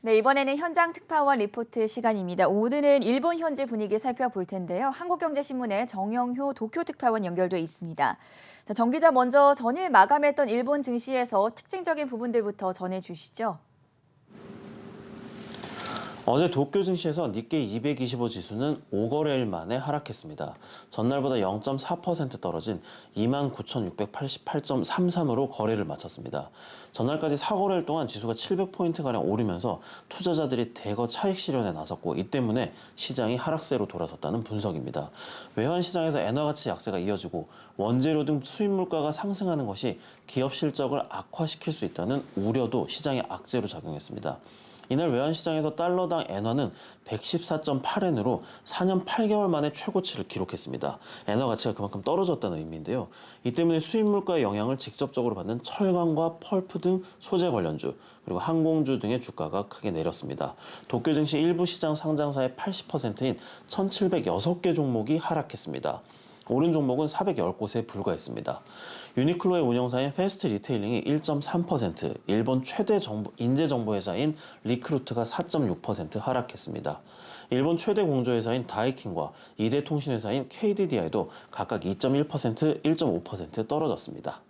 네, 이번에는 현장 특파원 리포트 시간입니다. 오늘은 일본 현지 분위기 살펴볼 텐데요. 한국경제신문의 정영효 도쿄 특파원 연결돼 있습니다. 자, 정 기자 먼저 전일 마감했던 일본 증시에서 특징적인 부분들부터 전해주시죠. 어제 도쿄 증시에서 니케이 225 지수는 5거래일 만에 하락했습니다. 전날보다 0.4% 떨어진 29,688.33으로 거래를 마쳤습니다. 전날까지 4거래일 동안 지수가 700포인트가량 오르면서 투자자들이 대거 차익 실현에 나섰고 이 때문에 시장이 하락세로 돌아섰다는 분석입니다. 외환 시장에서 엔화 가치 약세가 이어지고 원재료 등 수입 물가가 상승하는 것이 기업 실적을 악화시킬 수 있다는 우려도 시장의 악재로 작용했습니다. 이날 외환시장에서 달러당 엔화는 114.8엔으로 4년 8개월 만에 최고치를 기록했습니다. 엔화 가치가 그만큼 떨어졌다는 의미인데요. 이 때문에 수입 물가의 영향을 직접적으로 받는 철강과 펄프 등 소재 관련주, 그리고 항공주 등의 주가가 크게 내렸습니다. 도쿄 증시 일부 시장 상장사의 80%인 1,706개 종목이 하락했습니다. 오른 종목은 410곳에 불과했습니다. 유니클로의 운영사인 패스트 리테일링이 1.3%, 일본 최대 인재정보회사인 리크루트가 4.6% 하락했습니다. 일본 최대 공조회사인 다이킹과 2대 통신회사인 KDDI도 각각 2.1%, 1.5% 떨어졌습니다.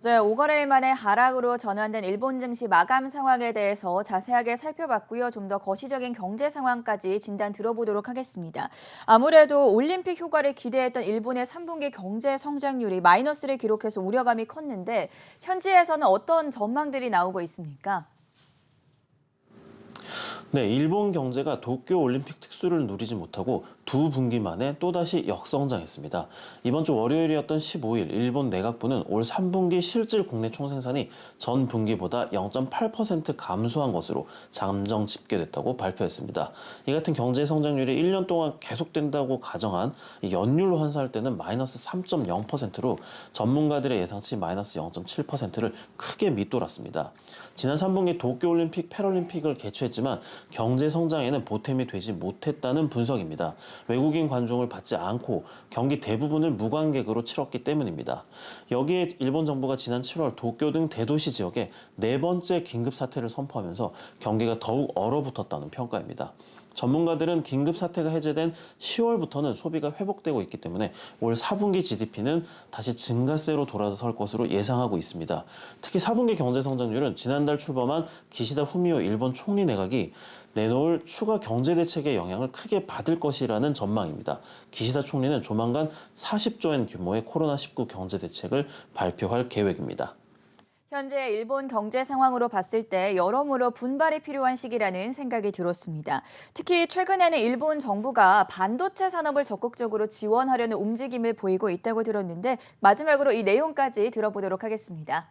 네, 5거래일 만에 하락으로 전환된 일본 증시 마감 상황에 대해서 자세하게 살펴봤고요. 좀 더 거시적인 경제 상황까지 진단 들어보도록 하겠습니다. 아무래도 올림픽 효과를 기대했던 일본의 3분기 경제 성장률이 마이너스를 기록해서 우려감이 컸는데 현지에서는 어떤 전망들이 나오고 있습니까? 네, 일본 경제가 도쿄올림픽 특수를 누리지 못하고 두 분기 만에 또다시 역성장했습니다. 이번 주 월요일이었던 15일, 일본 내각부는 올 3분기 실질 국내 총생산이 전 분기보다 0.8% 감소한 것으로 잠정 집계됐다고 발표했습니다. 이 같은 경제 성장률이 1년 동안 계속된다고 가정한 연율로 환산할 때는 마이너스 3.0%로 전문가들의 예상치 마이너스 0.7%를 크게 밑돌았습니다. 지난 3분기 도쿄올림픽, 패럴림픽을 개최했지만 경제 성장에는 보탬이 되지 못했다는 분석입니다. 외국인 관중을 받지 않고 경기 대부분을 무관객으로 치렀기 때문입니다. 여기에 일본 정부가 지난 7월 도쿄 등 대도시 지역에 네 번째 긴급 사태를 선포하면서 경기가 더욱 얼어붙었다는 평가입니다. 전문가들은 긴급 사태가 해제된 10월부터는 소비가 회복되고 있기 때문에 올 4분기 GDP는 다시 증가세로 돌아설 것으로 예상하고 있습니다. 특히 4분기 경제 성장률은 지난달 출범한 기시다 후미오 일본 총리 내각이 내놓을 추가 경제 대책의 영향을 크게 받을 것이라는 전망입니다. 기시다 총리는 조만간 40조엔 규모의 코로나19 경제 대책을 발표할 계획입니다. 현재 일본 경제 상황으로 봤을 때 여러모로 분발이 필요한 시기라는 생각이 들었습니다. 특히 최근에는 일본 정부가 반도체 산업을 적극적으로 지원하려는 움직임을 보이고 있다고 들었는데 마지막으로 이 내용까지 들어보도록 하겠습니다.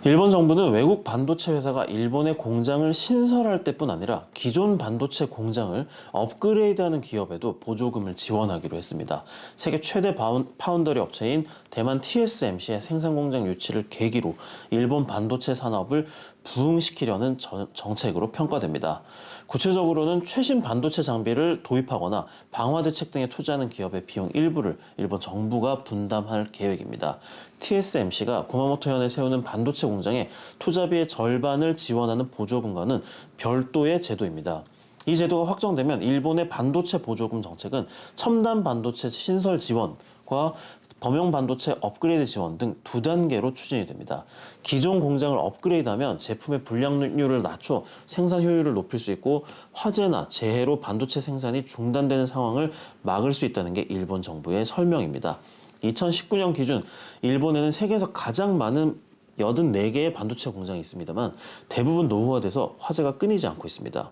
일본 정부는 외국 반도체 회사가 일본에 공장을 신설할 때뿐 아니라 기존 반도체 공장을 업그레이드하는 기업에도 보조금을 지원하기로 했습니다. 세계 최대 파운더리 업체인 대만 TSMC의 생산 공장 유치를 계기로 일본 반도체 산업을 부흥시키려는 정책으로 평가됩니다. 구체적으로는 최신 반도체 장비를 도입하거나 방화 대책 등에 투자하는 기업의 비용 일부를 일본 정부가 분담할 계획입니다. TSMC가 구마모토현에 세우는 반도체 공장에 투자비의 절반을 지원하는 보조금과는 별도의 제도입니다. 이 제도가 확정되면 일본의 반도체 보조금 정책은 첨단 반도체 신설 지원과 범용 반도체 업그레이드 지원 등 두 단계로 추진이 됩니다. 기존 공장을 업그레이드하면 제품의 불량률을 낮춰 생산 효율을 높일 수 있고 화재나 재해로 반도체 생산이 중단되는 상황을 막을 수 있다는 게 일본 정부의 설명입니다. 2019년 기준 일본에는 세계에서 가장 많은 84개의 반도체 공장이 있습니다만 대부분 노후화돼서 화재가 끊이지 않고 있습니다.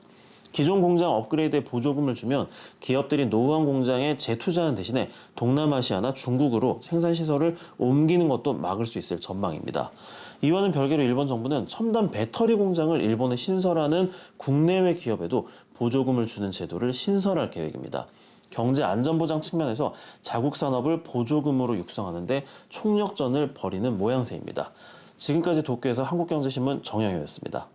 기존 공장 업그레이드에 보조금을 주면 기업들이 노후한 공장에 재투자하는 대신에 동남아시아나 중국으로 생산시설을 옮기는 것도 막을 수 있을 전망입니다. 이와는 별개로 일본 정부는 첨단 배터리 공장을 일본에 신설하는 국내외 기업에도 보조금을 주는 제도를 신설할 계획입니다. 경제 안전보장 측면에서 자국 산업을 보조금으로 육성하는 데 총력전을 벌이는 모양새입니다. 지금까지 도쿄에서 한국경제신문 정영효였습니다.